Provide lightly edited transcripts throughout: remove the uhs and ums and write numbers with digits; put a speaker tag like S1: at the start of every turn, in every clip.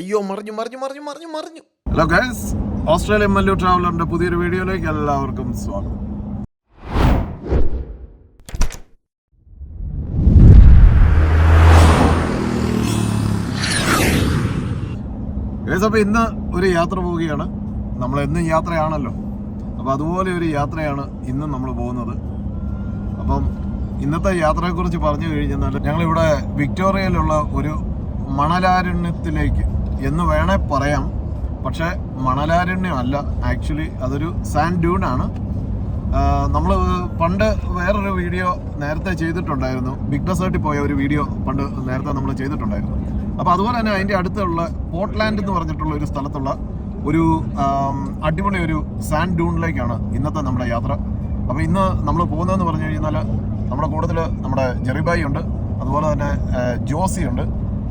S1: അയ്യോ മറിഞ്ഞു മറിഞ്ഞു മറിഞ്ഞു മറിഞ്ഞു മറിഞ്ഞു.
S2: ഹലോ ഗൈസ്, ഓസ്ട്രേലിയൻ മല്ലു ട്രാവലറിന്റെ പുതിയൊരു വീഡിയോയിലേക്ക് എല്ലാവർക്കും സ്വാഗതം. ഗൈസ്, അപ്പോൾ ഇന്ന് ഒരു യാത്ര പോവുകയാണ്. നമ്മളെന്നും യാത്രയാണല്ലോ, അപ്പോൾ അതുപോലെ ഒരു യാത്രയാണ് ഇന്നും നമ്മൾ പോകുന്നത്. അപ്പം ഇന്നത്തെ യാത്രയെക്കുറിച്ച് പറഞ്ഞു കഴിഞ്ഞാൽ ഞങ്ങളിവിടെ വിക്ടോറിയയിലുള്ള ഒരു മണലാരണ്യത്തിലേക്ക് എന്ന് വേണേ പറയാം. പക്ഷേ മണലാരണ്യമല്ല, ആക്ച്വലി അതൊരു സാൻഡ് ഡ്യൂണാണ്. നമ്മൾ പണ്ട് വേറൊരു വീഡിയോ നേരത്തെ ചെയ്തിട്ടുണ്ടായിരുന്നു, ബിഗ് ഡെസേർട്ടിൽ പോയ ഒരു വീഡിയോ പണ്ട് നേരത്തെ നമ്മൾ ചെയ്തിട്ടുണ്ടായിരുന്നു. അപ്പോൾ അതുപോലെ തന്നെ അതിൻ്റെ അടുത്തുള്ള പോർട്ട്ലാൻഡ് എന്ന് പറഞ്ഞിട്ടുള്ള ഒരു സ്ഥലത്തുള്ള ഒരു അടിപൊളി ഒരു സാൻഡ് ഡ്യൂണിലേക്കാണ് ഇന്നത്തെ നമ്മുടെ യാത്ര. അപ്പോൾ ഇന്ന് നമ്മൾ പോകുന്നതെന്ന് പറഞ്ഞു കഴിഞ്ഞാൽ നമ്മുടെ കൂട്ടത്തിൽ നമ്മുടെ ജെറിബായി ഉണ്ട്, അതുപോലെ തന്നെ ജോസി ഉണ്ട്.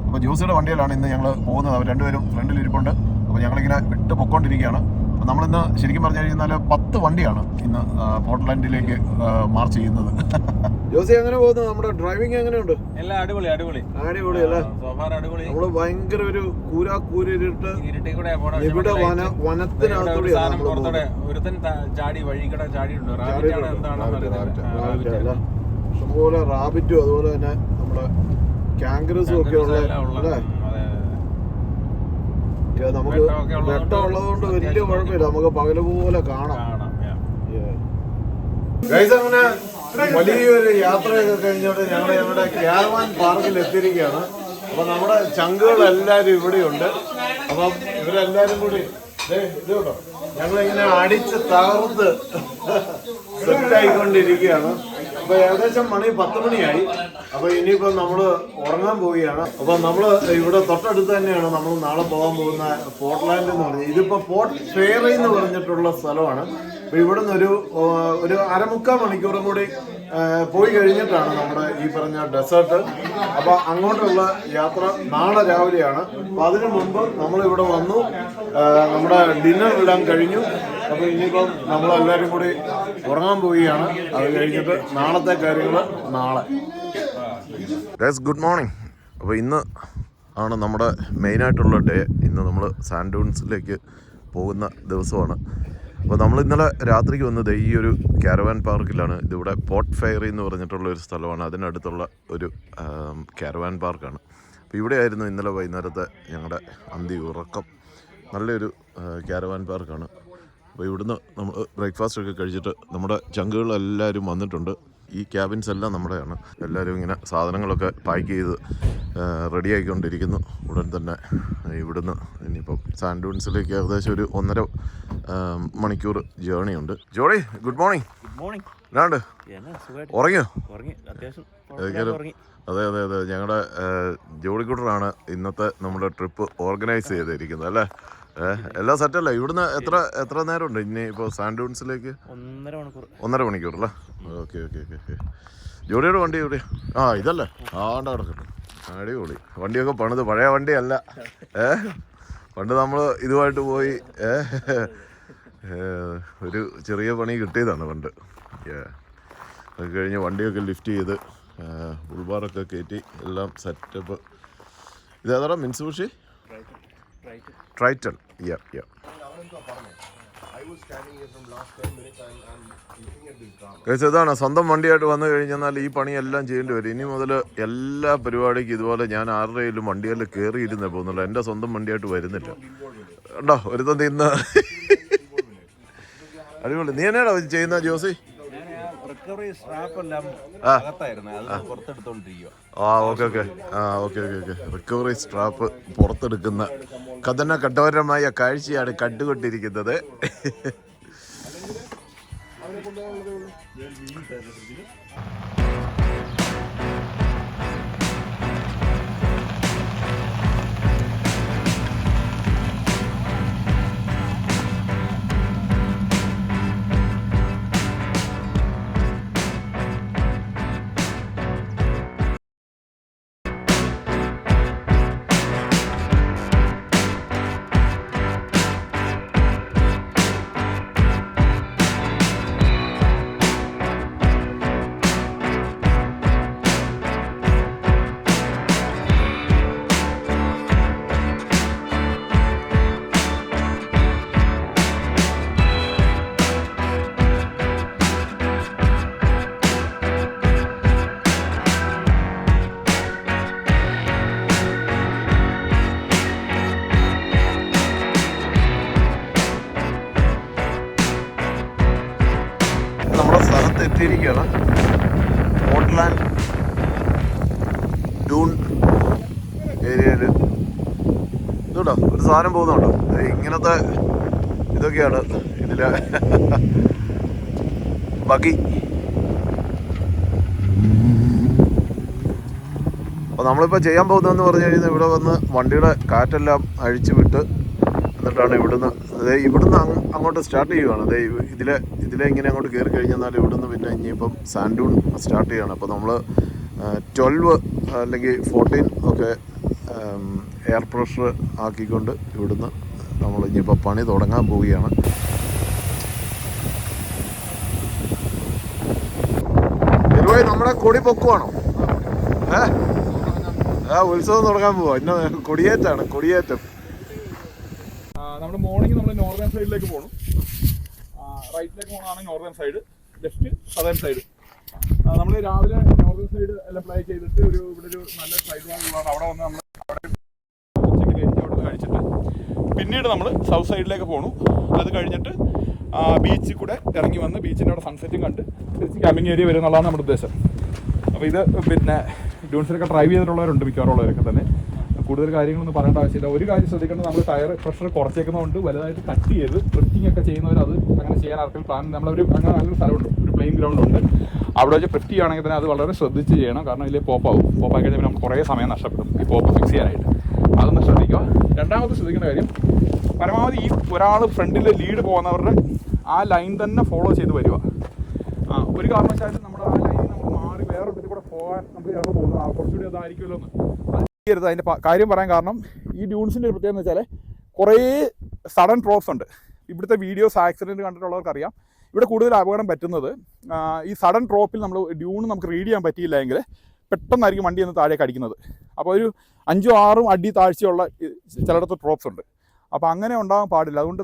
S2: അപ്പോൾ ജോസിയുടെ വണ്ടിയിലാണ് ഇന്ന് ഞങ്ങൾ പോകുന്നത്. അവർ രണ്ടുപേരും ഫ്രണ്ടിൽ ഇരിപ്പുണ്ട്. അപ്പോൾ ഞങ്ങളിങ്ങനെ വിട്ട് പൊയ്ക്കൊണ്ടിരിക്കുകയാണ്. അപ്പോൾ നമ്മളിന്ന് ശരിക്കും പറഞ്ഞു കഴിഞ്ഞാൽ 10 വണ്ടിയാണ് ഇന്ന് പോർട്ട്ലാൻഡിലേക്ക് മാർച്ച് ചെയ്യുന്നത്. ജോസി എങ്ങനെ പോകുന്നു? നമ്മുടെ ഡ്രൈവിംഗ് എങ്ങനെയുണ്ട്?
S3: എല്ലാം അടിപൊളി അടിപൊളി
S2: അടിപൊളി അല്ലേ? നമ്മള് ഭയങ്കര ഒരു കൂരിട്ട് ഇവിടെ വനത്തിനകത്തൂടെ ഇഷ്ടംപോലെ റാബിറ്റും അതുപോലെ തന്നെ നമ്മുടെ കാങ്കറസും ഒക്കെ ഉള്ള അല്ലേ? നമുക്ക് വെട്ടം ഉള്ളതുകൊണ്ട് വലിയ കുഴപ്പമില്ല, നമുക്ക് പകല് പോലെ കാണാം. അങ്ങനെ വലിയൊരു യാത്രയൊക്കെ കഴിഞ്ഞോട്ട് ഞങ്ങൾ ഞങ്ങളുടെ കാരവാൻ പാർക്കിൽ എത്തിയിരിക്കുകയാണ്. അപ്പൊ നമ്മുടെ ചങ്കുകളെല്ലാരും ഇവിടെയുണ്ട്. അപ്പം ഇവരെല്ലാരും കൂടി ഇതുണ്ടോ, ഞങ്ങളിങ്ങനെ അടിച്ച് തകർത്ത് സെറ്റായിക്കൊണ്ടിരിക്കുകയാണ്. അപ്പൊ ഏകദേശം മണി 10 മണിയായി. അപ്പൊ ഇനിയിപ്പോ നമ്മള് ഉറങ്ങാൻ പോവുകയാണ്. അപ്പൊ നമ്മള് ഇവിടെ തൊട്ടടുത്ത് തന്നെയാണ് നമ്മൾ നാളെ പോകാൻ പോകുന്ന പോർട്ട്ലാൻഡ് എന്ന് പറഞ്ഞത്. ഇതിപ്പോ പോർട്ട് ഫെയറി എന്ന് പറഞ്ഞിട്ടുള്ള സ്ഥലമാണ്. അപ്പൊ ഇവിടുന്ന് ഒരു 1/4 മണിക്കൂറും കൂടി പോയി കഴിഞ്ഞിട്ടാണ് നമ്മുടെ ഈ പറഞ്ഞ ഡെസേർട്ട്. അപ്പൊ അങ്ങോട്ടുള്ള യാത്ര നാളെ രാവിലെയാണ്. അപ്പൊ അതിനു മുമ്പ് നമ്മളിവിടെ വന്നു, നമ്മുടെ ഡിന്നർ എല്ലാം കഴിഞ്ഞു. അപ്പൊ ഇനിയിപ്പം നമ്മളെല്ലാവരും കൂടി ഉറങ്ങാൻ പോവുകയാണ്. അത് കഴിഞ്ഞിട്ട് നാളത്തെ കാര്യങ്ങൾ നാളെ. Good morning. അപ്പോൾ ഇന്ന് ആണ് നമ്മുടെ മെയിനായിട്ടുള്ള ഡേ. ഇന്ന് നമ്മൾ സാൻഡ് ഡ്യൂൺസിലേക്ക് പോകുന്ന ദിവസമാണ്. അപ്പോൾ നമ്മൾ ഇന്നലെ രാത്രിക്ക് വന്നത് ഈ ഒരു കാരവാൻ പാർക്കിലാണ്. ഇതിവിടെ പോർട്ട് ഫെയറി എന്ന് പറഞ്ഞിട്ടുള്ള ഒരു സ്ഥലമാണ്. അതിനടുത്തുള്ള ഒരു കാരവാൻ പാർക്കാണ്. അപ്പോൾ ഇവിടെയായിരുന്നു ഇന്നലെ വൈകുന്നേരത്തെ ഞങ്ങളുടെ അന്തി ഉറക്കം. നല്ലൊരു കാരവാൻ പാർക്കാണ്. അപ്പോൾ ഇവിടുന്ന് നമ്മൾ ബ്രേക്ക്ഫാസ്റ്റൊക്കെ കഴിച്ചിട്ട് നമ്മുടെ ചങ്കുകളെല്ലാവരും വന്നിട്ടുണ്ട്. ഈ ക്യാബിൻസ് എല്ലാം നമ്മുടെയാണ്. എല്ലാവരും ഇങ്ങനെ സാധനങ്ങളൊക്കെ പാക്ക് ചെയ്ത് റെഡി ആയിക്കൊണ്ടിരിക്കുന്നു. ഉടൻ തന്നെ ഇവിടുന്ന് ഇനിയിപ്പം സാൻഡ് ഡ്യൂൺസിലേക്ക് ഏകദേശം ഒരു 1.5 മണിക്കൂർ ജേർണി ഉണ്ട്. Jolly, good morning. എന്നാണ്ട് ഉറങ്ങിയോ? അതെ അതെ അതെ, ഞങ്ങളുടെ ജോളിക്കുട്ടറാണ് ഇന്നത്തെ നമ്മുടെ ട്രിപ്പ് ഓർഗനൈസ് ചെയ്തിരിക്കുന്നത് അല്ലേ? എല്ലാം സെറ്റല്ലേ? ഇവിടുന്ന് എത്ര നേരം ഉണ്ട് ഇനി ഇപ്പോൾ സാൻഡ് ഡ്യൂൺസിലേക്ക്? 1.5 മണിക്കൂർ അല്ലേ? Okay okay okay okay. ജോഡിയുടെ വണ്ടി എവിടെയാ? ഇതല്ലേ? ആണ്ട കിടക്കട്ടെ. അടിപൊളി വണ്ടിയൊക്കെ പണിത്, പഴയ വണ്ടിയല്ല. പണ്ട് നമ്മൾ ഇതുമായിട്ട് പോയി ഒരു ചെറിയ പണി കിട്ടിയതാണ് പണ്ട്. അത് കഴിഞ്ഞ് വണ്ടിയൊക്കെ ലിഫ്റ്റ് ചെയ്ത് ഉൾബാറൊക്കെ കയറ്റി എല്ലാം സെറ്റപ്പ്. ഇതേതാ മിൻസുബുഷി? ട്രൈറ്റൺ. ഇതാണ് സ്വന്തം വണ്ടിയായിട്ട് വന്നു കഴിഞ്ഞാൽ ഈ പണിയെല്ലാം ചെയ്യേണ്ടി വരും. ഇനി മുതൽ എല്ലാ പരിപാടിക്കും ഇതുപോലെ ഞാൻ ആരുടെയും വണ്ടിയിൽ കയറിയിരുന്നേ പോകുന്നുള്ളൂ. എൻ്റെ സ്വന്തം വണ്ടിയായിട്ട് വരുന്നില്ല. ഉണ്ടോ ഒരുത്തം തിന്ന്? അടിപൊളി. നീ എന്നാടാ ചെയ്യുന്ന ജോസി? റിക്കവറി സ്ട്രാപ്പ് പുറത്തെടുക്കുന്ന കഥന കഠോരമായ കാഴ്ചയാണ് കണ്ടുകൊണ്ടിരിക്കുന്നത്. എത്തിയിരിക്കുകയാണ്. പോർട്ട്ലാൻഡ് ഡൂൺ ഏരിയയിൽ ഇതുണ്ടോ ഒരു സാധനം പോകുന്നുണ്ടോ? ഇങ്ങനത്തെ ഇതൊക്കെയാണ് ഇതിലെ ബഗി. അപ്പോൾ നമ്മളിപ്പോൾ ചെയ്യാൻ പോകുന്നതെന്ന് പറഞ്ഞു കഴിഞ്ഞാൽ ഇവിടെ വന്ന് വണ്ടിയുടെ കാറ്റെല്ലാം അഴിച്ചു വിട്ട് എന്നിട്ടാണ് ഇവിടുന്ന് അങ്ങോട്ട് സ്റ്റാർട്ട് ചെയ്യുകയാണ്. ഇതിലെ ഇങ്ങനെ അങ്ങോട്ട് കയറി കഴിഞ്ഞാൽ ഇവിടുന്ന് പിന്നെ ഇനിയിപ്പം സാൻഡൂൺ സ്റ്റാർട്ട് ചെയ്യുകയാണ്. അപ്പോൾ നമ്മൾ 12 അല്ലെങ്കിൽ 14 ഒക്കെ എയർ പ്രഷർ ആക്കിക്കൊണ്ട് ഇവിടുന്ന് നമ്മൾ ഇനിയിപ്പോൾ പണി തുടങ്ങാൻ പോവുകയാണ്. ഇതുവഴി നമ്മുടെ കൊടി പൊക്കുവാണോ? ഉത്സവം തുടങ്ങാൻ പോവാ. ഇന്ന കൊടിയേറ്റം.
S3: നമ്മൾ മോർണിംഗ് നമ്മൾ നോർത്തേൺ സൈഡിലേക്ക് പോകണം. റൈറ്റിലേക്ക് പോകണമെങ്കിൽ northern side, left southern side. നമ്മൾ രാവിലെ നോർത്തേൺ സൈഡ് എല്ലാം പ്ലേ ചെയ്തിട്ട് ഇവിടെ ഒരു നല്ല സൈഡ് വാങ്ങുള്ളതാണ്. അവിടെ വന്ന് നമ്മൾ ഉച്ചയ്ക്ക് കഴിഞ്ഞ് അവിടെ കഴിച്ചിട്ട് പിന്നീട് നമ്മൾ സൗത്ത് സൈഡിലേക്ക് പോകണം. അത് കഴിഞ്ഞിട്ട് ബീച്ചിൽ കൂടെ ഇറങ്ങി വന്ന് ബീച്ചിൻ്റെ അവിടെ സൺസെറ്റും കണ്ട് തിരിച്ച് ക്യാമ്പിംഗ് ഏരിയ വരും എന്നുള്ളതാണ് നമ്മുടെ ഉദ്ദേശം. അപ്പോൾ ഇത് പിന്നെ ഡ്യൂൺസിലൊക്കെ ഡ്രൈവ് ചെയ്തിട്ടുള്ളവരൊണ്ട്, മിക്കവാറുള്ളവരൊക്കെ തന്നെ. കൂടുതൽ കാര്യങ്ങളൊന്നും പറയേണ്ട ആവശ്യമില്ല. ഒരു കാര്യം ശ്രദ്ധിക്കേണ്ടത്, നമ്മൾ ടയർ പ്രഷർ കുറച്ചേക്കുന്നതുകൊണ്ട് വലുതായിട്ട് കട്ട് ചെയ്ത് ഡ്രിഫ്റ്റിംഗ് ഒക്കെ ചെയ്യുന്നവർ അത് അങ്ങനെ ചെയ്യാൻ ആർക്കും പ്ലാൻ. നമ്മളൊരു അങ്ങനെ നല്ലൊരു സ്ഥലമുണ്ട്, ഒരു പ്ലെയിൻ ഗ്രൗണ്ട് ഉണ്ട്. അവിടെ വെച്ച് ഡ്രിഫ്റ്റ് ചെയ്യുകയാണെങ്കിൽ തന്നെ അത് വളരെ ശ്രദ്ധിച്ച് ചെയ്യണം. കാരണം ഇതിൽ പോപ്പായി കഴിഞ്ഞാൽ നമുക്ക് കുറേ സമയം നഷ്ടപ്പെടും ഈ പോപ്പ് ഫിക്സ് ചെയ്യാനായിട്ട്. അതൊന്ന് ശ്രദ്ധിക്കുക. രണ്ടാമത് ശ്രദ്ധിക്കേണ്ട കാര്യം, പരമാവധി ഈ ഒരാൾ ഫ്രണ്ടിൽ ലീഡ് പോകുന്നവരുടെ ആ ലൈൻ തന്നെ ഫോളോ ചെയ്ത് വരിക. ഒരു കാരണവശാലും നമ്മുടെ ആ ലൈനിൽ നമുക്ക് മാറി വേറെ ഇതിൽ കൂടെ പോകാൻ നമുക്ക് ചിലപ്പോൾ തോന്നുന്നു കുറച്ചുകൂടി അതായിരിക്കുമല്ലോ എന്ന്. അത് ചെയ്യരുത്. അതിൻ്റെ കാര്യം പറയാൻ കാരണം, ഈ ഡ്യൂൺസിൻ്റെ ഒരു പ്രത്യേകത എന്ന് വെച്ചാൽ കുറേ സഡൻ ഡ്രോപ്സ് ഉണ്ട്. ഇവിടുത്തെ വീഡിയോസ് ആക്സിഡൻറ്റ് കണ്ടിട്ടുള്ളവർക്കറിയാം. ഇവിടെ കൂടുതൽ അപകടം പറ്റുന്നത് ഈ സഡൻ ഡ്രോപ്പിൽ നമ്മൾ ഡ്യൂൺ നമുക്ക് റീഡ് ചെയ്യാൻ പറ്റിയില്ല എങ്കിൽ പെട്ടെന്നായിരിക്കും വണ്ടി ഒന്ന് താഴേക്ക് അടിക്കുന്നത്. അപ്പോൾ ഒരു 5-6 അടി താഴ്ചയുള്ള ചിലയിടത്ത് ഡ്രോപ്സ് ഉണ്ട്. അപ്പോൾ അങ്ങനെ ഉണ്ടാകാൻ പാടില്ല. അതുകൊണ്ട്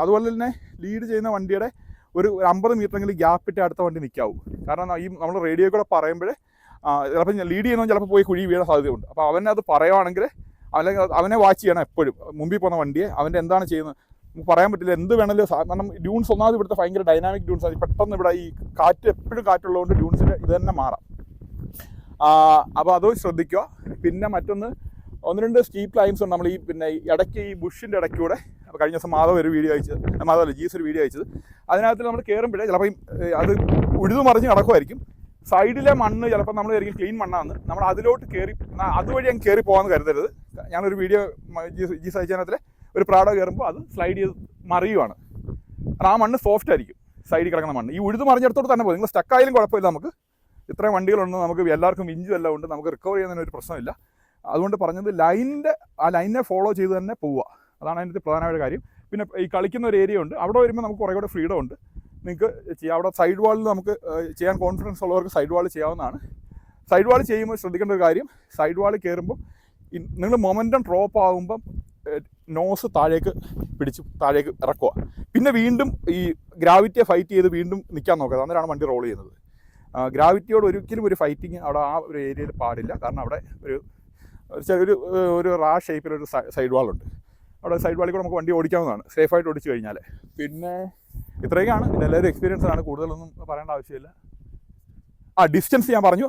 S3: അതുപോലെ തന്നെ ലീഡ് ചെയ്യുന്ന വണ്ടിയുടെ ഒരു 50 മീറ്ററെങ്കിലും ഗ്യാപ്പിട്ട് അടുത്ത വണ്ടി നിൽക്കാവും. കാരണം ഈ നമ്മൾ റേഡിയോ കൂടെ പറയുമ്പോൾ ചിലപ്പോൾ ലീഡ് ചെയ്യുന്നവൻ ചിലപ്പോൾ പോയി കുഴി വീഴാൻ സാധ്യതയുണ്ട്. അപ്പോൾ അവനത് പറയുവാണെങ്കിൽ അല്ലെങ്കിൽ അവനെ വാച്ച് ചെയ്യണം എപ്പോഴും. മുമ്പിൽ പോകുന്ന വണ്ടിയെ അവൻ്റെ എന്താണ് ചെയ്യുന്നത് നമുക്ക് പറയാൻ പറ്റില്ല. എന്ത് വേണമെങ്കിലും കാരണം ഡ്യൂൺസ് ഒന്നാമത് ഇവിടുത്തെ ഭയങ്കര ഡൈനാമിക് ഡ്യൂൺസ് ആണ്. പെട്ടെന്ന് ഇവിടെ ഈ എപ്പോഴും കാറ്റുള്ളതുകൊണ്ട് ഡ്യൂൺസിന് ഇത് തന്നെ മാറാം. അപ്പോൾ അത് ശ്രദ്ധിക്കുക. പിന്നെ മറ്റൊന്ന്, 1-2 സ്റ്റീപ്പ് ലൈൻസ് ഉണ്ട്. നമ്മൾ പിന്നെ ഇടയ്ക്ക് ഈ ബുഷിൻ്റെ ഇടയ്ക്കൂടെ കഴിഞ്ഞ ദിവസം ജീസ് ഒരു വീഡിയോ അയച്ചത്. അതിനകത്ത് നമ്മൾ കയറുമ്പോഴേ ചിലപ്പോൾ അത് ഉഴുതു മറിഞ്ഞ് കിടക്കുമായിരിക്കും. സൈഡിലെ മണ്ണ് ചിലപ്പോൾ നമ്മൾ ആയിരിക്കും ക്ലീൻ മണ്ണാണ്. നമ്മൾ അതിലോട്ട് കയറി അതുവഴി അങ്ങ് കയറി പോകാമെന്ന് കരുതരുത്. ഞാനൊരു വീഡിയോ ജീസ് അയച്ചതിനകത്തിൽ ഒരു പ്രാഡോ കയറുമ്പോൾ അത് സ്ലൈഡ് ചെയ്ത് മറിയുവാണ്. കാരണം ആ മണ്ണ് സോഫ്റ്റ് ആയിരിക്കും, സൈഡിൽ കിടക്കുന്ന മണ്ണ്. ഈ ഉഴുതു മറിഞ്ഞിടത്തോട്ട് തന്നെ പോകും. നിങ്ങൾ സ്റ്റക്കായാലും കുഴപ്പമില്ല. നമുക്ക് ഇത്രയും വണ്ടികളുണ്ട്, നമുക്ക് എല്ലാവർക്കും വിഞ്ചും എല്ലാം ഉണ്ട്, നമുക്ക് റിക്കവർ ചെയ്യുന്നതിനൊരു പ്രശ്നമില്ല. അതുകൊണ്ട് പറഞ്ഞത് ആ ലൈനിനെ ഫോളോ ചെയ്ത് തന്നെ പോവുക. അതാണ് അതിൻ്റെ പ്രധാനമായ കാര്യം. പിന്നെ ഈ കളിക്കുന്ന ഒരു ഏരിയ ഉണ്ട്, അവിടെ വരുമ്പോൾ നമുക്ക് കുറേ കൂടെ ഫ്രീഡം ഉണ്ട്. നിങ്ങൾക്ക് ചെയ്യാം. അവിടെ സൈഡ് വാളിൽ നമുക്ക് ചെയ്യാൻ കോൺഫിഡൻസ് ഉള്ളവർക്ക് സൈഡ് വാൾ ചെയ്യാവുന്നതാണ്. സൈഡ് വാൾ ചെയ്യുമ്പോൾ ശ്രദ്ധിക്കേണ്ട ഒരു കാര്യം, സൈഡ് വാൾ കയറുമ്പോൾ നിങ്ങൾ മൊമെൻറ്റം ഡ്രോപ്പ് ആകുമ്പം നോസ് താഴേക്ക് ഇറക്കുക. പിന്നെ വീണ്ടും ഈ ഗ്രാവിറ്റിയെ ഫൈറ്റ് ചെയ്ത് വീണ്ടും നിൽക്കാൻ നോക്കുക. അന്നേരമാണ് വണ്ടി റോൾ ചെയ്യുന്നത്. ഗ്രാവിറ്റിയോട് ഒരിക്കലും ഒരു ഫൈറ്റിങ് അവിടെ ആ ഒരു ഏരിയയിൽ പാടില്ല. കാരണം അവിടെ ഒരു റാ ഷേപ്പിലൊരു സൈഡ് വാളുണ്ട്. അവിടെ സൈഡ് വാളിൽ കൂടെ നമുക്ക് വണ്ടി ഓടിക്കാവുന്നതാണ്, സേഫായിട്ട് ഓടിച്ചു കഴിഞ്ഞാൽ. പിന്നെ ഇത്രയൊക്കെയാണ്. പിന്നെ എല്ലാവരും എക്സ്പീരിയൻസ് ആണ്, കൂടുതലൊന്നും പറയേണ്ട ആവശ്യമില്ല. ഡിസ്റ്റൻസ് ഞാൻ പറഞ്ഞു,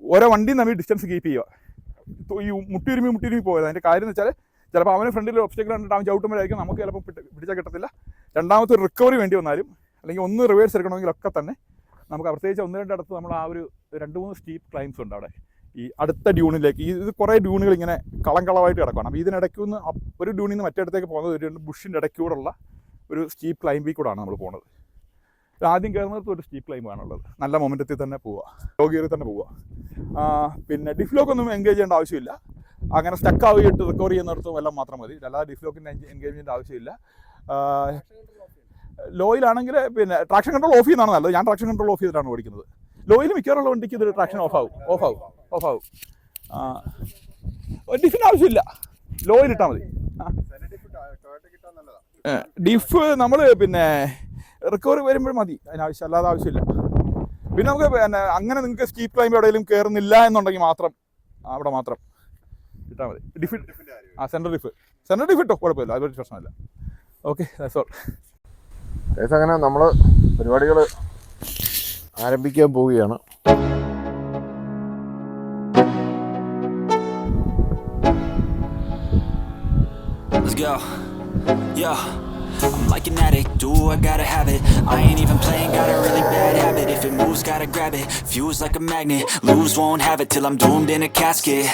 S3: ഓരോ വണ്ടിയും തമ്മിൽ ഡിസ്റ്റൻസ് കീപ്പ് ചെയ്യുക. ഈ മുട്ടിയുരുമി പോയത് അതിൻ്റെ കാര്യം എന്ന് വെച്ചാൽ, ചിലപ്പോൾ അവന് ഫ്രണ്ടിൽ ഒബ്സ്റ്റക്കിൾ കണ്ടിട്ട് അവൻ ചവിട്ടുമ്പോഴായിരിക്കും നമുക്ക് ചിലപ്പോൾ പിടിച്ചാൽ കിട്ടത്തില്ല. രണ്ടാമത്തെ ഒരു റിക്കവറി വേണ്ടി വന്നാലും, അല്ലെങ്കിൽ ഒന്ന് റിവേഴ്സ് എടുക്കണമെങ്കിലൊക്കെ തന്നെ നമുക്ക് പ്രത്യേകിച്ച് 1-2 ഇടത്ത് നമ്മൾ ആ ഒരു 2-3 സ്റ്റീപ്പ് ക്ലൈംസ് ഉണ്ട് അവിടെ. ഈ അടുത്ത ഡ്യൂണിലേക്ക് ഇത് കുറേ ഡ്യൂണുകൾ ഇങ്ങനെ കളവായിട്ട് കിടക്കണം. അപ്പോൾ ഇതിനിടയ്ക്കൊന്ന് ഒരു ഡ്യൂണിൽ നിന്ന് മറ്റേടത്തേക്ക് പോകുന്നത് ഒരു ബുഷിൻ്റെ ഇടയ്ക്കൂടുള്ള ഒരു സ്റ്റീപ്പ് ക്ലൈമ്പിൽ കൂടാണ് നമ്മൾ പോകുന്നത്. ആദ്യം കയറുന്നത് ഒരു സ്റ്റീപ്പ് ക്ലൈമ്പാണുള്ളത്. നല്ല മൊമെൻറ്റത്തിൽ തന്നെ പോവുക, ലോ ഗിയറിൽ തന്നെ പോവുക. പിന്നെ ഡിഫ്ലോക്കൊന്നും എൻഗേജ് ചെയ്യേണ്ട ആവശ്യമില്ല. അങ്ങനെ സ്റ്റക്ക് ആവുകയിട്ട് റിക്കവർ ചെയ്യുന്നിടത്തും എല്ലാം മാത്രം മതി. അല്ലാതെ ഡിഫ്ലോക്കിൻ്റെ എൻഗേജ്മെൻറ്റ് ആവശ്യമില്ല. ലോയിലാണെങ്കിൽ പിന്നെ ട്രാക്ഷൻ കൺട്രോൾ ഓഫ് ചെയ്യുന്നതാണ് നല്ലത്. ഞാൻ ട്രാക്ഷൻ കൺട്രോൾ ഓഫ് ചെയ്തിട്ടാണ് ഓടിക്കുന്നത്. ലോയിൽ മിക്കവാറുള്ള വണ്ടിക്ക് ഇത് ട്രാക്ഷൻ ഓഫാവും. ഡിഫിന് ആവശ്യമില്ല, ലോയിലിട്ടാൽ മതി. ഡിഫ് നമ്മൾ പിന്നെ റിക്കവറി വരുമ്പോഴും മതി, അല്ലാതെ ആവശ്യമില്ല. പിന്നെ നമുക്ക് പിന്നെ അങ്ങനെ നിങ്ങൾക്ക് സ്റ്റീപ്പ് ക്ലൈംബ് എവിടെയെങ്കിലും കയറുന്നില്ല എന്നുണ്ടെങ്കിൽ മാത്രം അവിടെ മാത്രം ഇട്ടാൽ മതി. സെൻട്രൽ ഡിഫ് ഇട്ടോ കുഴപ്പമില്ല, അതൊരു പ്രശ്നമില്ല. Okay, that's all.
S2: അങ്ങനെ നമ്മൾ പരിപാടികൾ ആരംഭിക്കാൻ പോവുകയാണ്.
S4: Let's go. Yo, I'm like an addict, do I gotta have it. I ain't even playing, got a really bad habit. If it moves, gotta grab it. Fuse like a magnet, lose, won't have it till I'm doomed in a casket.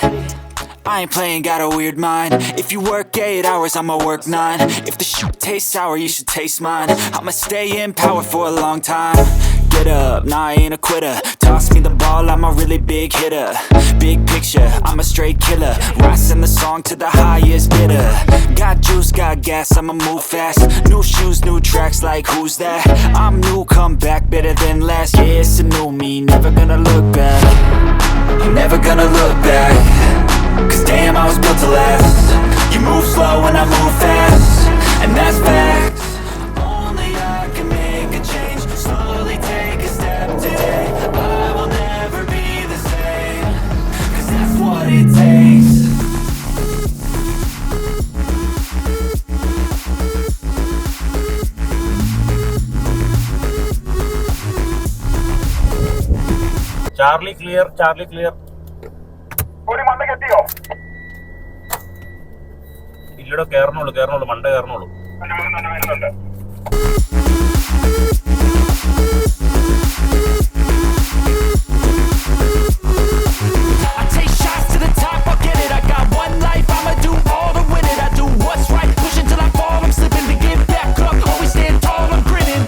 S4: I ain't playing, got a weird mind. If you work 8 hours, I'ma work 9. If the shit tastes sour, you should taste mine. I'ma stay in power for a long time. Get up, nah, I ain't a quitter. Toss me the ball, I'm a really big hitter. Big picture, I'm a straight killer. Rising the song to the highest bidder. Got juice, got gas, I'ma move fast. New shoes, new tracks, like who's that? I'm new, come back, better than last. Yeah, it's a new me, never gonna look back. I'm never gonna look back. Cause damn, I was built to last. You move slow and I move fast, and that's facts. Only I can make a change. Slowly take a step today. I will never be the same. Cause that's what it takes.
S5: Charlie clear, Charlie clear.
S3: ഒരു മണ്ട കെട്ടിയോ?
S5: ഇല്ലടോ, കേറണുള്ളൂ, മണ്ട കേറണുള്ളൂ.
S3: വരുന്നുണ്ട്.
S4: I take shots to the top, I'll get it. I got one life, I'ma do all to win it. I do what's right, push until I fall. I'm slipping to get back up, always stand tall, I'm grinning.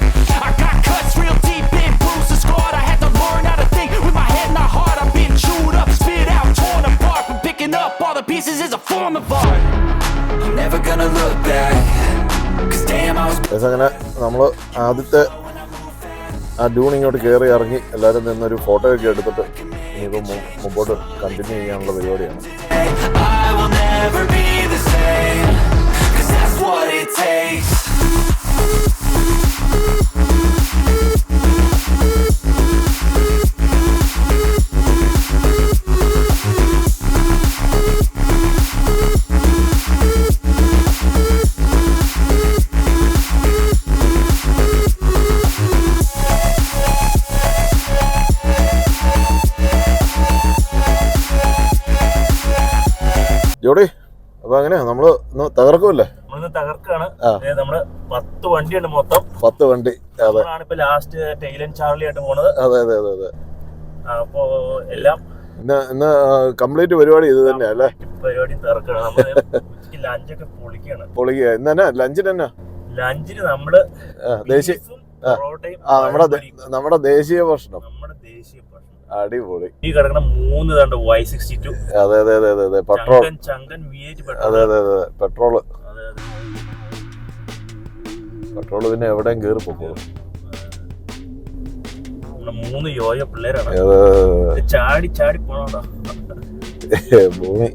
S4: I got cuts real deep, been bruised and scarred. I had to learn how to think with my head and my heart. I've been chewed up, spit out, torn apart. But picking up all the pieces is a form of art. I'm never gonna look back. Cause damn, I was
S2: അങ്ങനെ നമ്മൾ ആദ്യത്തെ ആ Dune ഇങ്ങോട്ട് കയറി ഇറങ്ങി എല്ലാവരും നിന്നൊരു photo ഒക്കെ എടുത്തിട്ട് ഇനിയിപ്പോൾ മുമ്പോട്ട് കണ്ടിന്യൂ ചെയ്യാനുള്ള പരിപാടിയാണ്.
S4: I will never be the same. Cause that's what it takes.
S2: ജോഡി, അപ്പൊ അങ്ങനെയാ നമ്മള് ഇന്ന് തകർക്കുമല്ലേ?
S5: നമ്മളിന്ന് തകർക്കാണ്. നമ്മള് 10 വണ്ടിയുണ്ട് മൊത്തം.
S2: 10 വണ്ടി. അതെ,
S5: ഇപ്പൊ ലാസ്റ്റ് ടൈലൻ ചാർലി ആയിട്ട് പോണത്.
S2: അതെ അതെ അതെ അതെ.
S5: അപ്പൊ എല്ലാം
S2: ഇന്ന് കംപ്ലീറ്റ് പരിപാടി ഇത് തന്നെയാ അല്ലേ?
S5: പരിപാടി തകർക്കാണ്. നമ്മള് ഉച്ചയ്ക്ക് ലഞ്ചൊക്കെ പൊളിക്കുക.
S2: ഇന്ന് തന്നെ ലഞ്ചിന്
S5: നമ്മള്
S2: ദേശീയ നമ്മുടെ ദേശീയ ഭക്ഷണം. അടിപൊളി.
S5: ഈ കിടക്കുന്ന 3 തണ്ട് Y62.
S2: അതെ അതെ അതെ അതെ. പെട്രോൾ.
S5: ചങ്കൻ V8
S2: അതെ അതെ അതെ. പെട്രോള് പിന്നെ എവിടെയും കേറി പോകും.
S5: 3 യോയ പിള്ളേരാണ്. ചാടി പോണോടാ
S2: ഭൂമി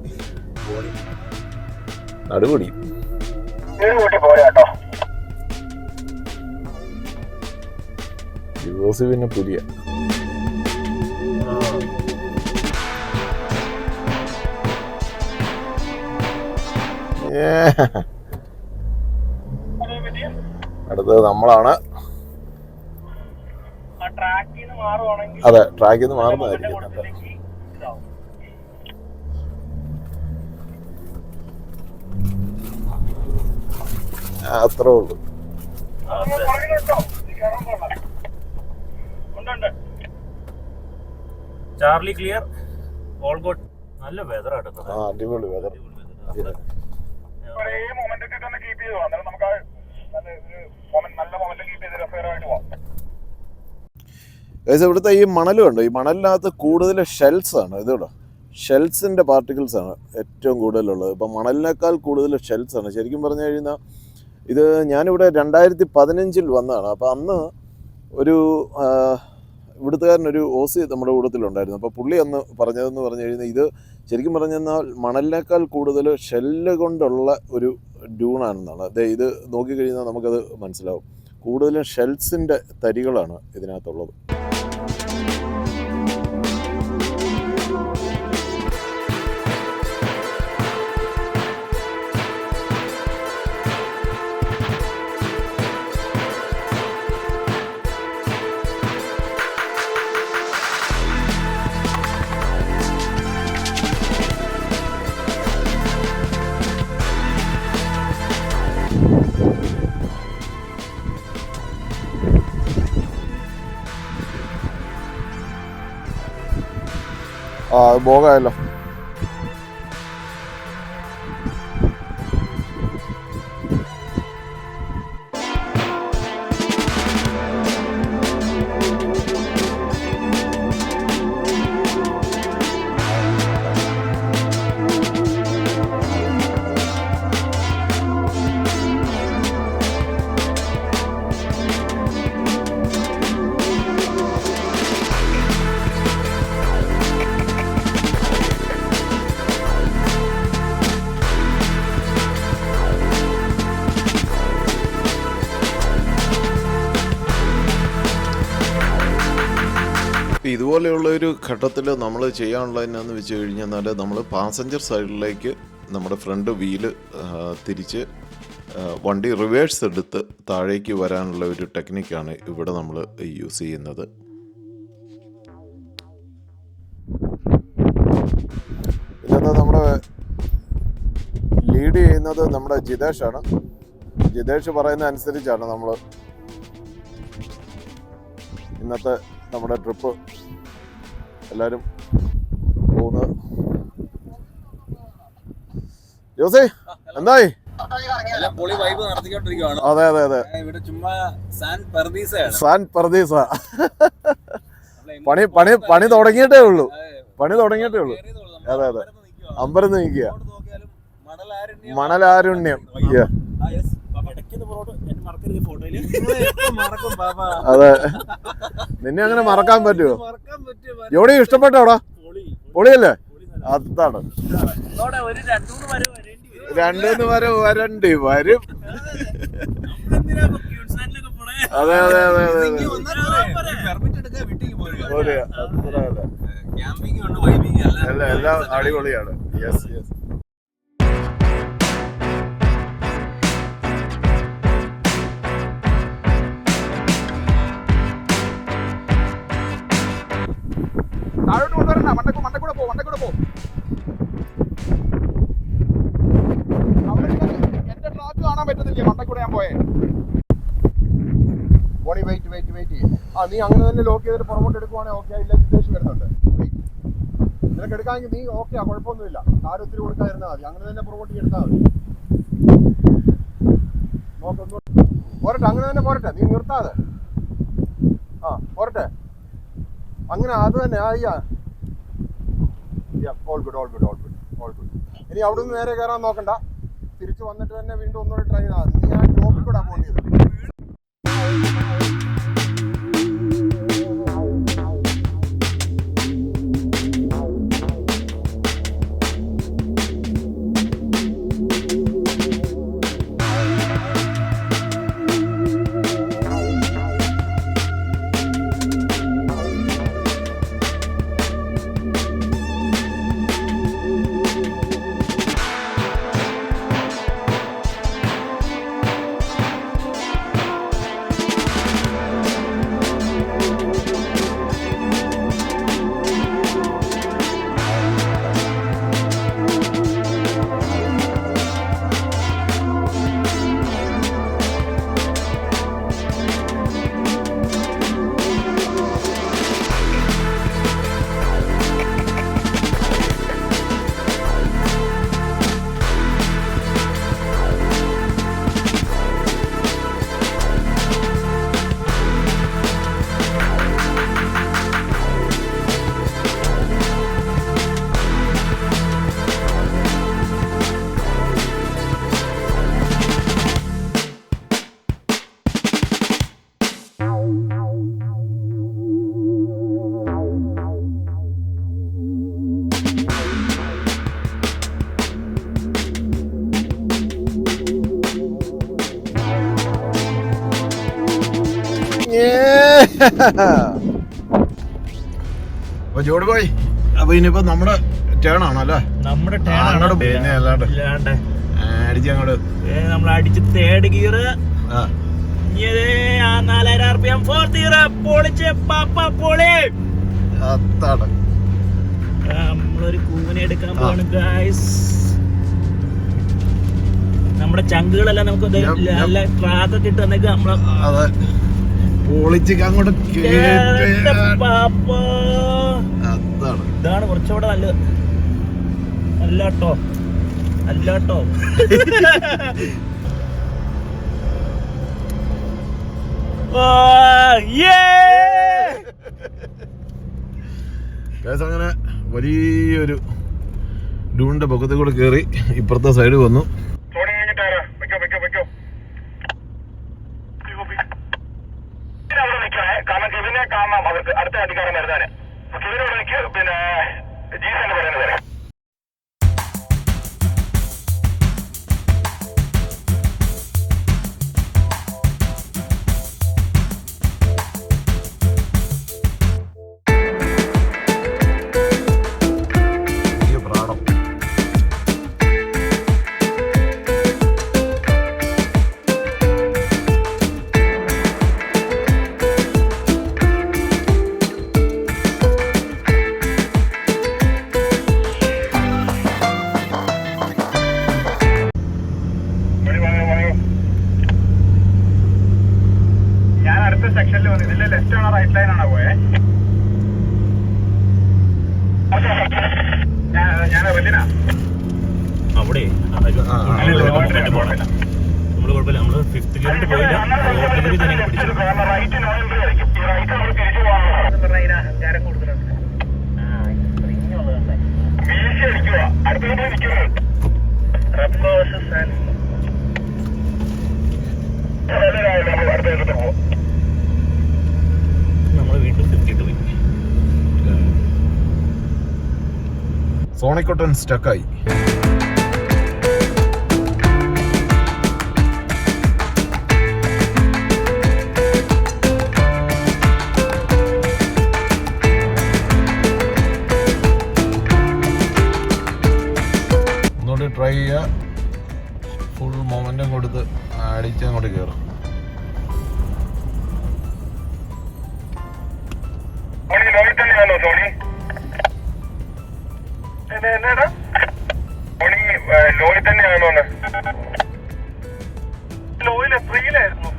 S2: നടുപൊടി. ഡിവോഴ്സ് പിന്നെ പുതിയ അടുത്തത് നമ്മളാണ്. അതെ, ട്രാക്കിൽ നിന്ന് മാറുന്നതായിരിക്കും. അത്രേ ഉള്ളൂ.
S5: Charlie clear, all good. നല്ല വെതർ ആട്ടോ.
S2: അടിപൊളി വെതർ. ഇവിടുത്തെ ഈ മണലുണ്ട്, ഈ മണലിനകത്ത് കൂടുതൽ ഷെൽസ് ആണ്. ഇതോടെ ഷെൽസിൻ്റെ പാർട്ടിക്കിൾസ് ആണ് ഏറ്റവും കൂടുതലുള്ളത്. ഇപ്പം മണലിനേക്കാൾ കൂടുതൽ ഷെൽസ് ആണ്. ശരിക്കും പറഞ്ഞു കഴിഞ്ഞാൽ ഇത് ഞാനിവിടെ 2015 വന്നതാണ്. അപ്പോൾ അന്ന് ഒരു ഇവിടുത്തുകാരനൊരു ഓസി നമ്മുടെ കൂട്ടത്തിലുണ്ടായിരുന്നു. അപ്പോൾ പുള്ളി അന്ന് പറഞ്ഞതെന്ന് പറഞ്ഞു കഴിഞ്ഞാൽ ഇത് ശരിക്കും പറഞ്ഞു കഴിഞ്ഞാൽ മണലിനേക്കാൾ കൂടുതൽ ഷെല്ല് കൊണ്ടുള്ള ഒരു ഡ്യൂണാണെന്നാണ്. അതെ, ഇത് നോക്കിക്കഴിഞ്ഞാൽ നമുക്കത് മനസ്സിലാവും. കൂടുതലും ഷെൽസിൻ്റെ തരികളാണ് ഇതിനകത്തുള്ളത്. അത് ബോഗായല്ലോ.
S1: ഇതുപോലെയുള്ള ഒരു ഘട്ടത്തിൽ നമ്മൾ ചെയ്യാനുള്ളത് എന്നാന്ന് വെച്ച് കഴിഞ്ഞാൽ നമ്മൾ പാസഞ്ചർ സൈഡിലേക്ക് നമ്മുടെ ഫ്രണ്ട് വീല് തിരിച്ച് വണ്ടി റിവേഴ്സ് എടുത്ത് താഴേക്ക് വരാനുള്ള ഒരു ടെക്നിക്കാണ് ഇവിടെ നമ്മൾ യൂസ് ചെയ്യുന്നത്.
S2: ഇന്നത്തെ നമ്മുടെ ലീഡ് ചെയ്യുന്നത് നമ്മുടെ ജിതേഷാണ്. ജിതേഷ് പറയുന്ന അനുസരിച്ചാണ് നമ്മൾ ഇന്നത്തെ നമ്മുടെ ട്രിപ്പ് എല്ലാവരും പോകുന്നത്. ജോസേ എന്തായി? അതെ അതെ അതെ, സാൻ പർദീസ. പണി തുടങ്ങിയിട്ടേ ഉള്ളൂ. അതെ അതെ, അമ്പരന്ന് നിൽക്കുക. മണലാരുണ്യം. അതെ, നിന്നെ അങ്ങനെ മറക്കാൻ പറ്റുമോ? ജോഡി ഇഷ്ടപ്പെട്ടോടാ? പൊളിയല്ലേ? അതാണ്. 2-3 വരണ്ടി വരും. അതെ അതെ അതെ അതെ, എല്ലാം അടിപൊളിയാണ്. Yes yes.
S3: താഴോട്ട് കൊണ്ടുവരണ്ട, മണ്ടക്കൂടെ പോ. എന്റെ ട്രാക്ക് കാണാൻ പറ്റുന്നില്ല, മണ്ടക്കൂടെ ഞാൻ പോയേ. ബോണി വെയിറ്റ്. ആ, നീ അങ്ങനെ തന്നെ ലോക്ക് ചെയ്തിട്ട് പുറകോട്ട് എടുക്കുവാണെങ്കിൽ ഓക്കെ. ഇല്ല, ജിതേഷ് വരുന്നുണ്ട്. നിനക്ക് എടുക്കാമെങ്കിൽ നീ ഓക്കെ, കുഴപ്പമൊന്നുമില്ല. കാര്യം ഒത്തിരി കൊടുക്കാതിരുന്നാൽ മതി. അങ്ങനെ തന്നെ പുറകോട്ട് എടുത്താൽ മതി. പോരട്ടെ, അങ്ങനെ തന്നെ പോരട്ടെ. നീ നിർത്താതെ. ആ, പോരട്ടെ. അങ്ങനെ അത് തന്നെ. All good. ഇനി അവിടെ നിന്ന് നേരെ കയറാൻ നോക്കണ്ട. തിരിച്ചു വന്നിട്ട് തന്നെ വീണ്ടും ഒന്നുകൂടെ ട്രൈ ചെയ്താൽ മതി. നീ ആ ടോപ്പിൽ കൂടെ പോകേണ്ടത്.
S2: അപ്പൊ ജോഡി പോയി. അപ്പൊ ഇനിയിപ്പോ നമ്മുടെ ടേൺ ആണല്ലേ?
S5: നമ്മുടെ
S2: അടിച്ചങ്ങോട്ട്
S5: നമ്മൾ അടിച്ച് third gear, 4000 RPM fourth gear പൊളിച്ച് പാപ്പ പൊളി.
S2: അതാണ്
S5: നമ്മളൊരു കൂനെ എടുക്കാൻ പോവാണ് ഗൈസ്. നമ്മുടെ ചങ്കുകളെല്ലാം നമുക്ക് നല്ല ട്രാക്കൊക്കെ ഇട്ട് തന്നേക്ക് നമ്മള്.
S2: അതെ, പൊളിച്ച് അങ്ങോട്ട്
S5: പാപ്പ
S1: അതാണ്
S5: ഇതാണ് കുറച്ചുകൂടെ നല്ലത്. അല്ലാട്ടോ
S1: അങ്ങനെ വലിയൊരു ഡൂണിന്റെ പൊക്കത്തിൽ കൂടെ കയറി ഇപ്പുറത്തെ സൈഡ് വന്നു.
S6: കാരണം ഇതിനെ കാണാം അവർക്ക് അടുത്ത അധികാരം വരുന്നതിന്. പിന്നെ ജീസ് എന്ന് പറയുന്നത് വരെ സെക്ഷനിൽ വന്നു. ഇതിന്റെ ലെഫ്റ്റ് ആണോ റൈറ്റ് ലൈൻ ആണോ പോയെ? ഞാൻ റെഡിനാ
S5: അവിടെ നമ്മള് കുഴപ്പമില്ല. നമ്മള് 5th ഗിയറിൽ പോയില്ല.
S6: റൈറ്റ് നോവൽ ആയിരിക്കും. ഈ റൈറ്റ് നമ്മൾ തിരിച്ചു പോകാൻ കൂടുതലുണ്ട്. വീശി അടിക്കുക. അടുത്തോട്ട് ഇരിക്കുന്നത് അടുത്ത പോകും.
S5: നമ്മള് വീണ്ടും 50 പോയി.
S1: സോണിക്കുട്ടൻ സ്റ്റക്കായി. ഒന്നുകൂടി ട്രൈ ചെയ്യുക. ഫുൾ മൊമെന്റം കൊടുത്ത് അടിച്ച് അങ്ങോട്ട് കയറും.
S6: ലോയിൽ തന്നെയാണോ സോണി? എന്നാടാ സോണി ലോയിൽ തന്നെയാണോ? ലോയിലെ 3-ലായിരുന്നു.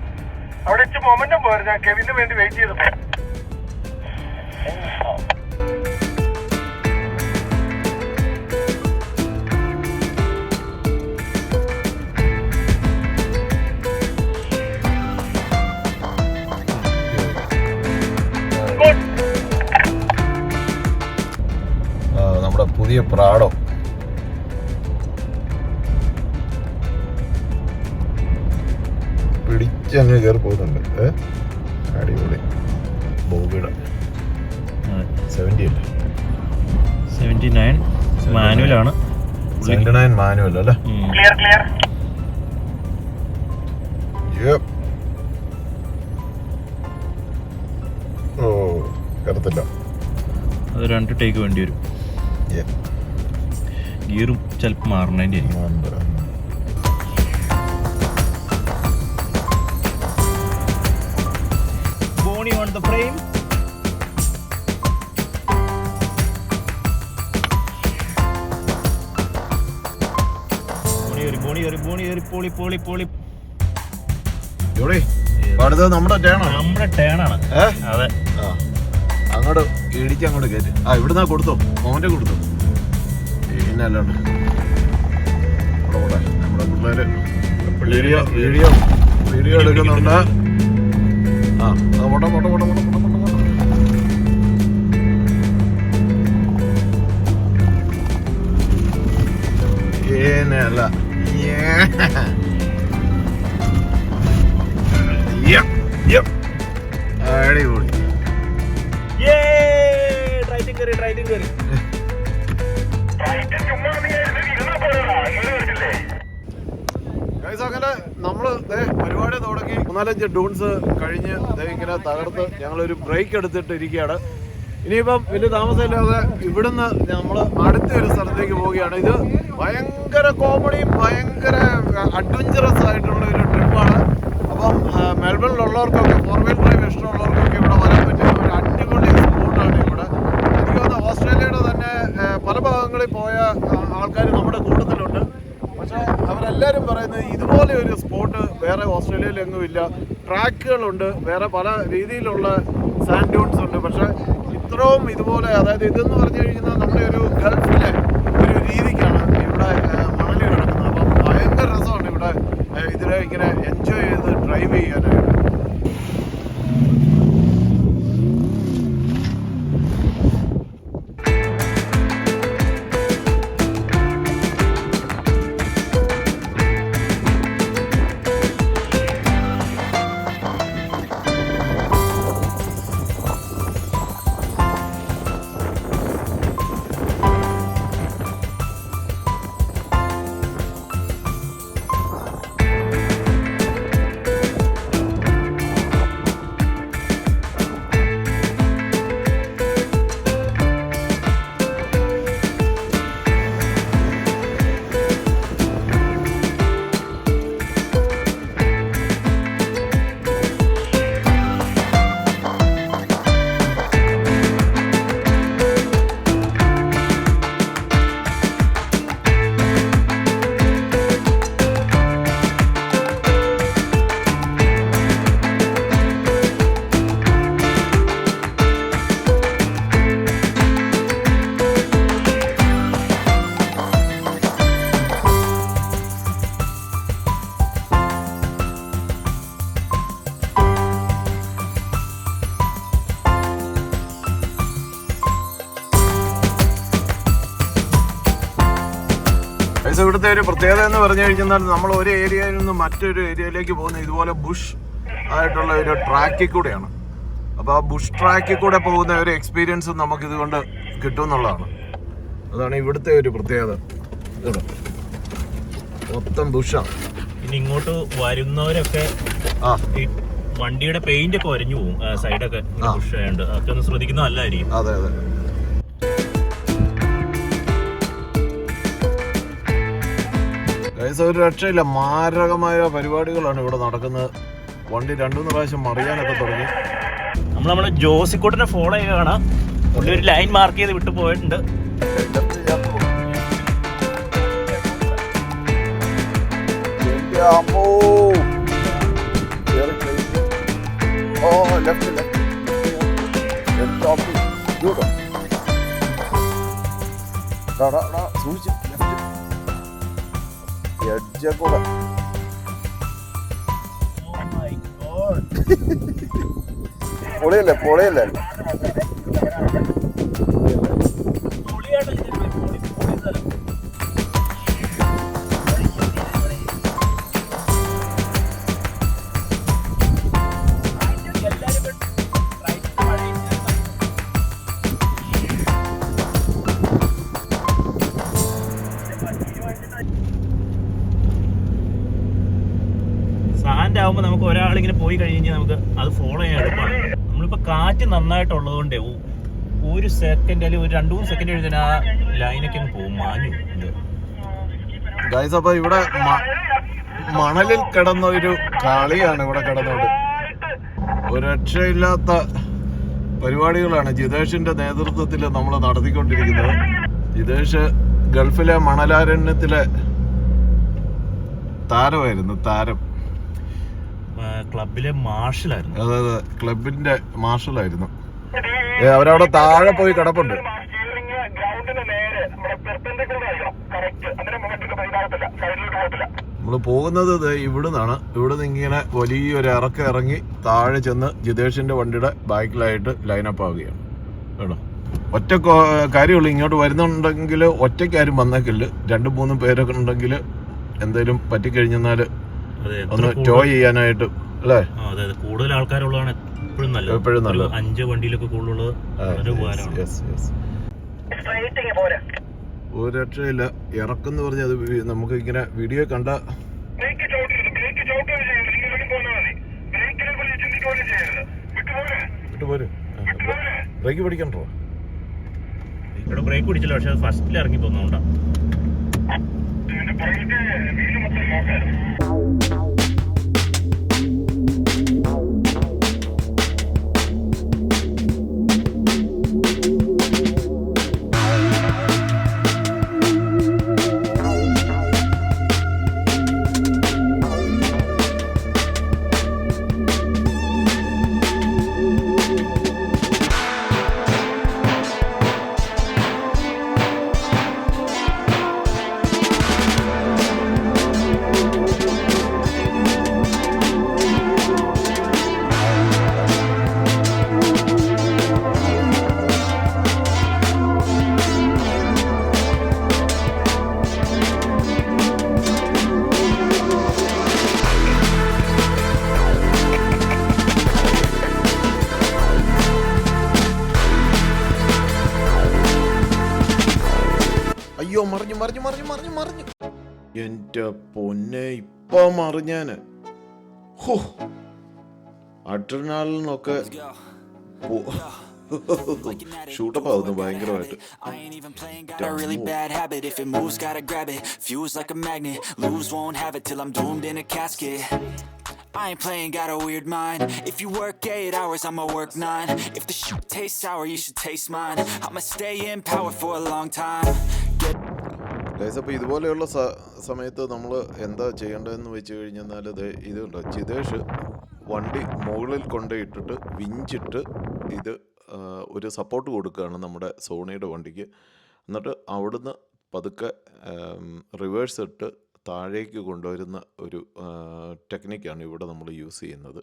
S6: അവിടെ വെച്ച് മൊമെന്റം പോയത്. ഞാൻ കെവിന് വേണ്ടി വെയിറ്റ് ചെയ്തപ്പോ
S1: നമ്മുടെ പുതിയ പ്രാഡോ പിടിച്ചങ്ങ് കയറി പോകുന്നുണ്ട്. അടിപൊളി. ബോബിയുടെ 70 അല്ലേ?
S5: 79 മാനുവലാണ്.
S1: 79 മാനുവൽ അല്ലേ?
S6: Clear clear.
S1: ഓ കയറത്തില്ല.
S5: അത് 2 ടേക്ക് വേണ്ടി വരും. ഗിയറും ചിലപ്പോൾ മാറണതിൻ്റെ ആയിരിക്കും. ബോണി ഓൺ ദ ഫ്രെയിം. പൊളി.
S1: അടുത്തത് നമ്മുടെ ടേണാണ്.
S5: നമ്മുടെ ടേണാണ്. അതെ.
S1: അങ്ങോട്ട് ഇടിച്ച് അങ്ങോട്ട് കയറ്റി. ഇവിടുന്ന് കൊടുത്തോ, മോന്റെ കൊടുത്തോ. പിന്നെ അല്ലാണ്ട് നമ്മുടെ പിള്ളേര് വീഡിയോ എടുക്കുന്നുണ്ട്. ഏനല്ല അടിപൊളി.
S5: റൈറ്റിംഗ് കയറി.
S1: അങ്ങനെ നമ്മള് പരിപാടി തുടങ്ങി 4-5 ഡൂൺസ് കഴിഞ്ഞ് ഇങ്ങനെ തകർത്ത് ഞങ്ങളൊരു ബ്രേക്ക് എടുത്തിട്ട് ഇരിക്കുകയാണ്. ഇനിയിപ്പം വലിയ താമസമില്ലാതെ ഇവിടുന്ന് നമ്മൾ അടുത്തൊരു സ്ഥലത്തേക്ക് പോവുകയാണ്. ഇത് ഭയങ്കര കോമഡിയും ഭയങ്കര അഡ്വഞ്ചറസ് ആയിട്ടുള്ള ഒരു ട്രിപ്പാണ്. അപ്പം മെൽബണിലുള്ളവർക്കൊക്കെ 4-wheel ഡ്രൈവ് ഇഷ്ടമുള്ളവർക്കൊക്കെ ഇവിടെ വരാൻ പറ്റുന്ന ഒരു അടിപൊളി സ്പോട്ടാണ് ഇവിടെ. എനിക്ക് തോന്നുന്നു ഓസ്ട്രേലിയയുടെ തന്നെ പല ഭാഗങ്ങളിൽ പോയ ആൾക്കാർ നമ്മുടെ കൂട്ടത്തിലുണ്ട്. പക്ഷേ അവരെല്ലാവരും പറയുന്നത് ഇതുപോലെ ഒരു സ്പോട്ട് വേറെ ഓസ്ട്രേലിയയിലെങ്ങും ഇല്ല. ട്രാക്കുകളുണ്ട്, വേറെ പല രീതിയിലുള്ള സാൻഡ് ഡ്യൂൺസ് ഉണ്ട്. പക്ഷേ
S2: പത്രവും ഇതുപോലെ, അതായത് ഇതെന്ന് പറഞ്ഞു കഴിഞ്ഞാൽ നമ്മുടെ ഒരു ഗൾഫിലെ ഒരു രീതിക്കാണ് ഇവിടെ മണൽ കിടക്കുന്നത്. അപ്പം ഭയങ്കര രസമാണ് ഇവിടെ ഇതിലെ ഇങ്ങനെ എൻജോയ് ചെയ്ത് ഡ്രൈവ് ചെയ്യാനായിട്ട്. ഇവിടുത്തെ ഒരു പ്രത്യേകത എന്ന് പറഞ്ഞു കഴിഞ്ഞാൽ നമ്മൾ ഒരു ഏരിയയിൽ നിന്ന് മറ്റൊരു ഏരിയയിലേക്ക് പോകുന്ന ഇതുപോലെ ബുഷ് ആയിട്ടുള്ള ഒരു ട്രാക്കിൽ കൂടെയാണ്. അപ്പോൾ ആ ബുഷ് ട്രാക്കിൽ കൂടെ പോകുന്ന ഒരു എക്സ്പീരിയൻസ് നമുക്ക് ഇതുകൊണ്ട് കിട്ടും എന്നുള്ളതാണ്. അതാണ് ഇവിടുത്തെ ഒരു പ്രത്യേകത. മൊത്തം ബുഷാണ്.
S5: ഇനി ഇങ്ങോട്ട് വരുന്നവരൊക്കെ ഈ വണ്ടിയുടെ പെയിന്റ് ഒക്കെ ഒരഞ്ഞു പോകും, സൈഡൊക്കെ ബുഷ് ആയതുകൊണ്ട് അതൊക്കെ ഒന്ന് ശ്രദ്ധിക്കുന്നത് നല്ലതായിരിക്കും.
S2: അതെ അതെ. ഒരു രക്ഷയില്ല, മാരകമായ പരിപാടികളാണ് ഇവിടെ നടക്കുന്നത്. വണ്ടി 2-3 പ്രാവശ്യം മറിയാനൊക്കെ തുടങ്ങി.
S5: നമ്മുടെ ജോസിക്കോട്ടിനെ ഫോളോ ചെയ്യുകയാണ്. പുള്ളി ഒരു ലൈൻ മാർക്ക് ചെയ്ത് വിട്ടു പോയിട്ടുണ്ട്.
S2: കൂടെ പൊളിയല്ലേ പൊളിയല്ലേ.
S5: ആകുമ്പോൾ നമുക്ക് ഒരാളിങ്ങനെ പോയി കഴിഞ്ഞാൽ നമുക്ക് അത് ഫോളോ ചെയ്യാൻ എളുപ്പമാണ്. നമ്മളിപ്പോൾ കാറ്റ് നന്നായിട്ടുള്ളത് കൊണ്ടേ ഒരു സെക്കൻഡ് അല്ലെങ്കിൽ ഒരു 2-3 സെക്കൻഡ് എഴുതാൻ ആ ലൈനൊക്കെ അങ്ങ് പോകും, മാഞ്ഞു.
S2: അപ്പൊ ഇവിടെ മണലിൽ കിടന്ന ഒരു കളിയാണ് ഇവിടെ കിടന്നത്. ഒരു രക്ഷയില്ലാത്ത പരിപാടികളാണ് ജിതേഷിന്റെ നേതൃത്വത്തിൽ നമ്മൾ നടത്തിക്കൊണ്ടിരിക്കുന്നത്. ജിതേഷ് ഗൾഫിലെ മണലാരണ്യത്തിലെ താരമായിരുന്നു, താരം.
S5: ക്ലബിലെ മാർഷലായിരുന്നു.
S2: അതെ അതെ, ക്ലബിന്റെ മാർഷലായിരുന്നു. അവരവിടെ താഴെ പോയി കിടപ്പുണ്ട്. നമ്മൾ പോകുന്നത് ഇവിടുന്നാണ്. ഇവിടുന്ന് ഇങ്ങനെ വലിയൊരു ഇറങ്ങി താഴെ ചെന്ന് ജിതേഷിന്റെ വണ്ടിയുടെ ബാക്കിലായിട്ട് ലൈനപ്പ് ആവുകയാണ് കേട്ടോ. ഒറ്റ കാര്യമുള്ളൂ, ഇങ്ങോട്ട് വരുന്നുണ്ടെങ്കിൽ ഒറ്റയ്ക്കാരും വന്നേക്കില്ല. 2-3 പേരൊക്കെ ഉണ്ടെങ്കിൽ എന്തെങ്കിലും പറ്റിക്കഴിഞ്ഞാൽ ഒന്ന് ടോയ് ചെയ്യാനായിട്ട് അല്ലേ.
S5: കൂടുതൽ ആൾക്കാരുള്ളതാണ് എപ്പോഴും നല്ലത്. 5 വണ്ടിയിലൊക്കെ കൂടുതലുള്ളത്
S2: ഒരു രക്ഷയില്ല. ഇറക്കെന്ന് പറഞ്ഞാൽ അത് നമുക്ക് ഇങ്ങനെ വീഡിയോ കണ്ട വിട്ടുപോര്. ബ്രേക്ക് പിടിക്കണ്ടോ?
S5: ഇവിടെ ബ്രേക്ക് പിടിച്ചില്ല, പക്ഷെ ഫസ്റ്റിൽ ഇറങ്ങി പോകുന്നോണ്ടാ.
S1: മറിഞ്ഞു. എൻ്റെ പൊന്നെ, ഇപ്പം മറിഞ്ഞാന്. ഹോ, അഡ്രിനാലിനൊക്കെ ഷൂട്ടപ്പ് ആവുന്നു ഭയങ്കരമായിട്ട്.
S4: I ain't even playing, got a really bad habit. If it moves, gotta grab it. Fuse like a magnet, lose, won't have it till I'm doomed in a casket. I ain't playing, got a weird mind. If you work 8 hours, I'ma work 9. If the shit tastes sour, you should taste mine. I'ma stay in power for a long time.
S1: അപ്പോൾ ഇതുപോലെയുള്ള സമയത്ത് നമ്മൾ എന്താ ചെയ്യേണ്ടതെന്ന് വെച്ച് കഴിഞ്ഞാൽ ഇതുണ്ട്, ജിതേഷ് വണ്ടി മുകളിൽ കൊണ്ടുപോയിട്ടിട്ട് വിഞ്ചിട്ട് ഇത് ഒരു സപ്പോർട്ട് കൊടുക്കുകയാണ് നമ്മുടെ സോണിയുടെ വണ്ടിക്ക്. എന്നിട്ട് അവിടുന്ന് പതുക്കെ റിവേഴ്സ് ഇട്ട് താഴേക്ക് കൊണ്ടുവരുന്ന ഒരു ടെക്നിക്കാണ് ഇവിടെ നമ്മൾ യൂസ് ചെയ്യുന്നത്.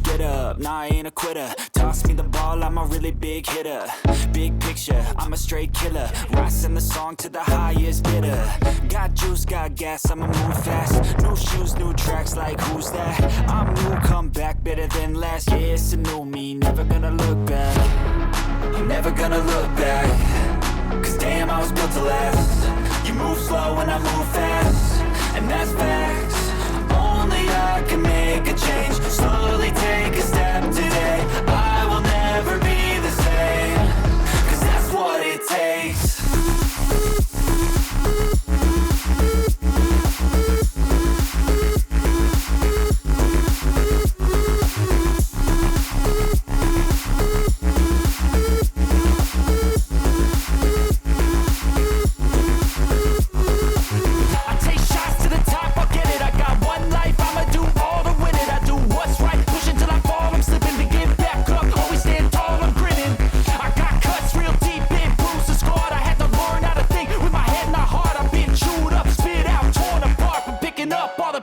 S4: Get up, nah, I ain't a quitter. Toss me the ball, I'm a really big hitter. Big picture, I'm a straight killer. Rising the song to the highest bidder. Got juice, got gas, I'ma move fast. New shoes, new tracks, like who's that? I'm new, come back, better than last. Yeah, it's a new me, never gonna look back. I'm never gonna look back. Cause damn, I was built to last. You move slow and I move fast, and that's facts. Only I can make a change. Slowly take a step today. I will never be the same. Cause that's what it takes.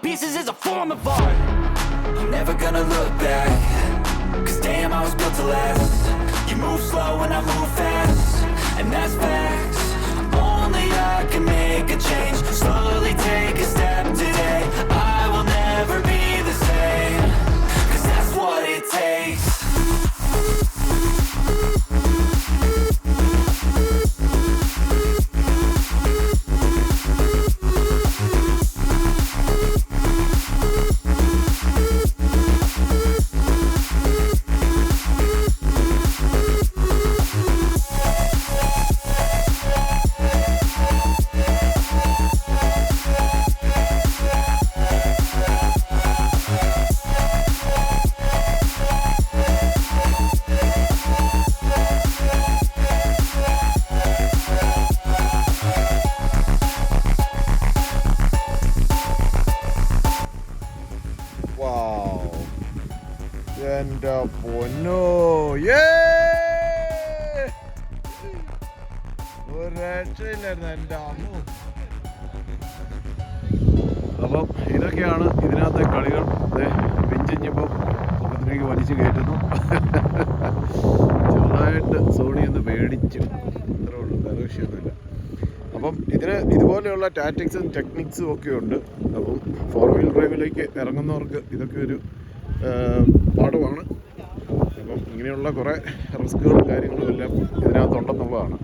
S4: Pieces is a form of art. I'm never gonna look back. Cause damn, I was built to last. You move slow and I move fast, and that's facts. Only I can make a change. Slowly take a step today. I will never be the same. Cause that's what it takes.
S1: എൻ്റെ പൊന്നോ, ഒരു രക്ഷയില്ലായിരുന്നു എൻ്റെ അമ്മു. അപ്പം ഇതൊക്കെയാണ് ഇതിനകത്തെ കളികൾ. പിഞ്ചിഞ്ഞപ്പോൾ മുഖത്തിലേക്ക് വലിച്ചു കയറ്റുന്നു. ചെറുതായിട്ട് സോണി ഒന്ന് പേടിച്ചു, അത്രേ ഉള്ളൂ, വേറെ വിഷയമൊന്നുമില്ല. അപ്പം ഇതിന് ഇതുപോലെയുള്ള ടാറ്റിക്സും ടെക്നിക്സും ഒക്കെ ഉണ്ട്. അപ്പം 4-wheel ഡ്രൈവിലേക്ക് ഇറങ്ങുന്നവർക്ക് ഇതൊക്കെ ഒരു പാഠമാണ്. അപ്പം ഇങ്ങനെയുള്ള കുറേ റിസ്കുകളും കാര്യങ്ങളും എല്ലാം ഇതിനകത്തുണ്ടെന്നുള്ളതാണ്.